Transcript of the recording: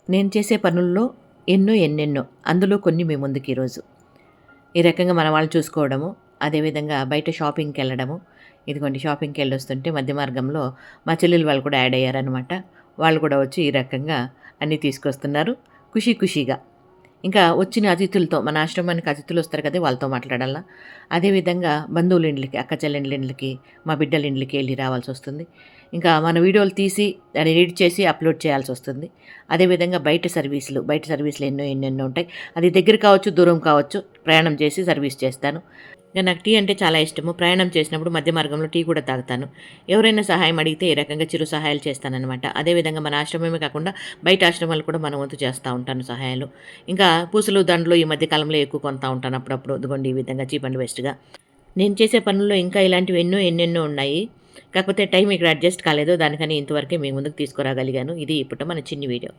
నేను చేసే పనుల్లో ఎన్నెన్నో అందులో కొన్ని మీ ముందుకు ఈరోజు. ఈ రకంగా మన వాళ్ళు చూసుకోవడము, అదేవిధంగా బయట షాపింగ్‌కెళ్ళడము. ఇదిగోండి షాపింగ్‌కెళ్ళొస్తుంటే మధ్య మార్గంలో మా చెల్లెలు వాళ్ళు కూడా యాడ్ అయ్యారనమాట. వాళ్ళు కూడా వచ్చి ఈ రకంగా అన్నీ తీసుకొస్తున్నారు ఖుషీగా. ఇంకా వచ్చిన అతిథులతో మన ఆశ్రమానికి అతిథులొస్తారు కదా! వాళ్ళతో మాట్లాడాలా. అదేవిధంగా బంధువుల ఇండ్లకి, అక్క చెల్లెండ్ల ఇండ్లకి, మా బిడ్డల ఇండ్లకి ఎళ్లి రావాల్సొస్తుంది. ఇంకా మన వీడియోలు తీసి దాన్ని ఎడిట్ చేసి అప్‌లోడ్ చేయాల్సొస్తుంది. అదేవిధంగా బయట సర్వీసులు ఎన్నెన్నో ఉంటాయి. అది దగ్గర కావచ్చు, దూరం కావచ్చు. ప్రయాణం చేసి సర్వీస్ చేస్తాను. ఇక నాకు టీ అంటే చాలా ఇష్టము. ప్రయాణం చేసినప్పుడు మధ్య మార్గంలో టీ కూడా తాగుతాను. ఎవరైనా సహాయం అడిగితే ఈ రకంగా చిరు సహాయాలు చేస్తాననమాట. అదేవిధంగా మన ఆశ్రమమే కాకుండా బయట ఆశ్రమాలు కూడా మన వంతు చేస్తూ ఉంటాను సహాయాలు. ఇంకా పూసలు, దండలు ఈ మధ్య కాలంలో ఎక్కువ కొంటా ఉంటాను అప్పుడప్పుడు. ఇదిగోండి ఈ విధంగా చీప్ అండ్ బెస్ట్‌గా. నేను చేసే పనుల్లో ఇంకా ఇలాంటివి ఎన్నెన్నో ఉన్నాయి. కాకపోతే టైం ఇక్కడ అడ్జస్ట్ కాలేదు. దానికని ఇంతవరకే మీ ముందుకు తీసుకురాగలిగాను. ఇది ఇప్పట మన చిన్ని వీడియో.